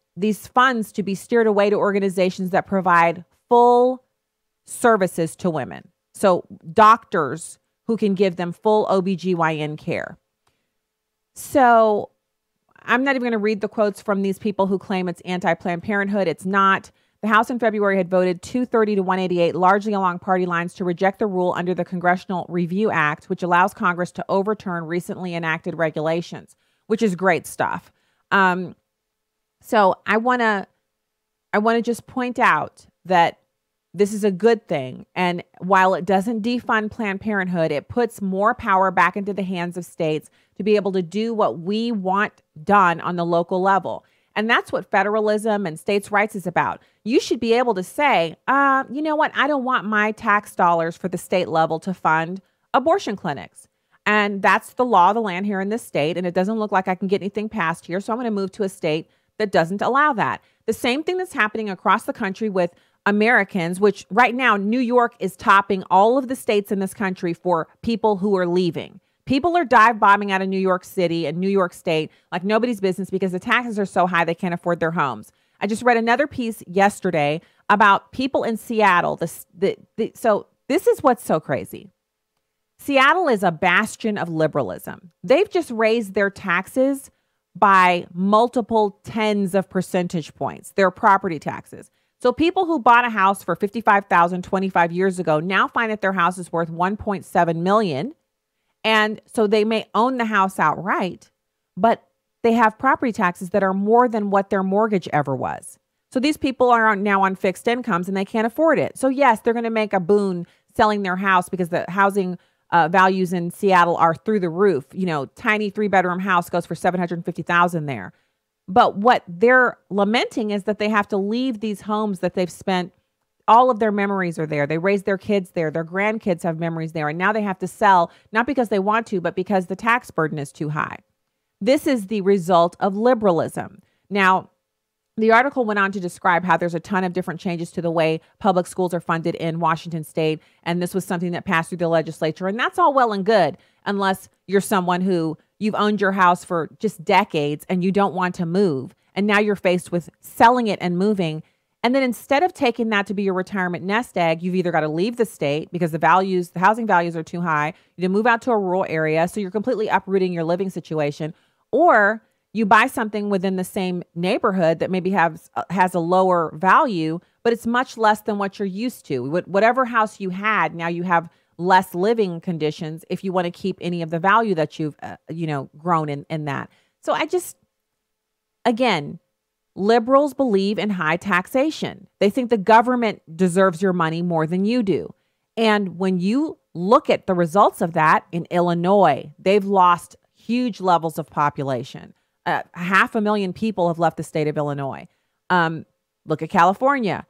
funds to be steered away to organizations that provide full services to women. So doctors who can give them full OBGYN care. So I'm not even going to read the quotes from these people who claim it's anti-Planned Parenthood. It's not. The House in February had voted 230 to 188, largely along party lines, to reject the rule under the Congressional Review Act, which allows Congress to overturn recently enacted regulations, which is great stuff. So I want to just point out that this is a good thing. And while it doesn't defund Planned Parenthood, it puts more power back into the hands of states to be able to do what we want done on the local level. And that's what federalism and states' rights is about. You should be able to say, you know what? I don't want my tax dollars for the state level to fund abortion clinics. And that's the law of the land here in this state. And it doesn't look like I can get anything passed here. So I'm going to move to a state that doesn't allow that. The same thing that's happening across the country with Americans, which right now New York is topping all of the states in this country for people who are leaving. People are dive bombing out of New York City and New York State like nobody's business because the taxes are so high they can't afford their homes. I just read another piece yesterday about people in Seattle. So this is what's so crazy. Seattle is a bastion of liberalism. They've just raised their taxes by multiple tens of percentage points, their property taxes. So people who bought a house for $55,000 25 years ago now find that their house is worth $1.7 million. And so they may own the house outright, but they have property taxes that are more than what their mortgage ever was. So these people are now on fixed incomes and they can't afford it. So yes, they're going to make a boon selling their house because the housing values in Seattle are through the roof. You know, tiny 3-bedroom house goes for $750,000 there. But what they're lamenting is that they have to leave these homes that they've spent, all of their memories are there. They raised their kids there. Their grandkids have memories there. And now they have to sell, not because they want to, but because the tax burden is too high. This is the result of liberalism. Now, the article went on to describe how there's a ton of different changes to the way public schools are funded in Washington state. And this was something that passed through the legislature. And that's all well and good, unless you're someone who you've owned your house for just decades and you don't want to move. And now you're faced with selling it and moving. And then instead of taking that to be your retirement nest egg, you've either got to leave the state because the housing values are too high. You need to move out to a rural area. So you're completely uprooting your living situation. Or you buy something within the same neighborhood that maybe has a lower value, but it's much less than what you're used to. Whatever house you had, now you have less living conditions if you want to keep any of the value that you've grown in that. So again, liberals believe in high taxation. They think the government deserves your money more than you do. And when you look at the results of that in Illinois, they've lost huge levels of population. 500,000 people have left the state of Illinois. Look at California.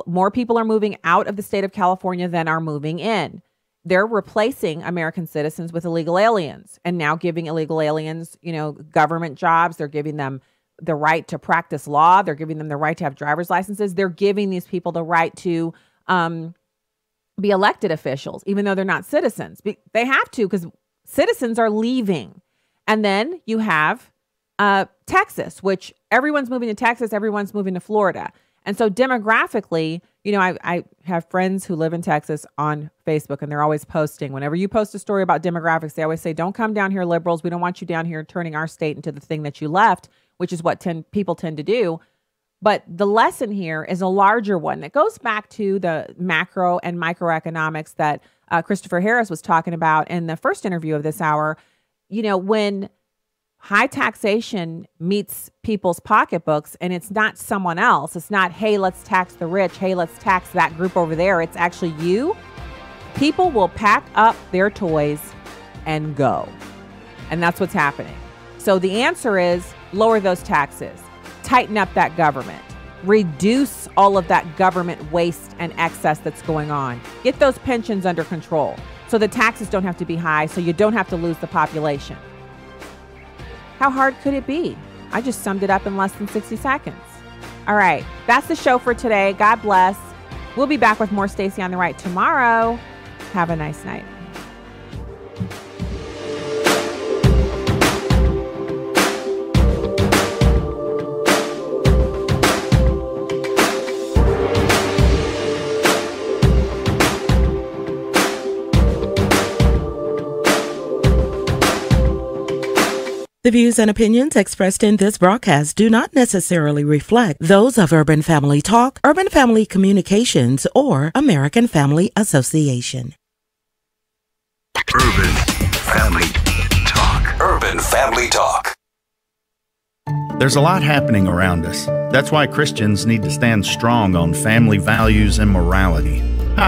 More people are moving out of the state of California than are moving in. They're replacing American citizens with illegal aliens and now giving illegal aliens, government jobs. They're giving them the right to practice law. They're giving them the right to have driver's licenses. They're giving these people the right to be elected officials, even though they're not citizens. They have to because citizens are leaving. And then you have Texas, which everyone's moving to Texas, everyone's moving to Florida. And so demographically, I have friends who live in Texas on Facebook, and they're always posting. Whenever you post a story about demographics, they always say, don't come down here, liberals. We don't want you down here turning our state into the thing that you left, which is what people tend to do. But the lesson here is a larger one that goes back to the macro and microeconomics that Christopher Harris was talking about in the first interview of this hour. When high taxation meets people's pocketbooks and it's not someone else. It's not, hey, let's tax the rich. Hey, let's tax that group over there. It's actually you. People will pack up their toys and go. And that's what's happening. So the answer is lower those taxes, tighten up that government, reduce all of that government waste and excess that's going on. Get those pensions under control so the taxes don't have to be high, so you don't have to lose the population. How hard could it be? I just summed it up in less than 60 seconds. All right, that's the show for today. God bless. We'll be back with more Stacey on the Right tomorrow. Have a nice night. The views and opinions expressed in this broadcast do not necessarily reflect those of Urban Family Talk, Urban Family Communications, or American Family Association. Urban Family Talk. Urban Family Talk. There's a lot happening around us. That's why Christians need to stand strong on family values and morality.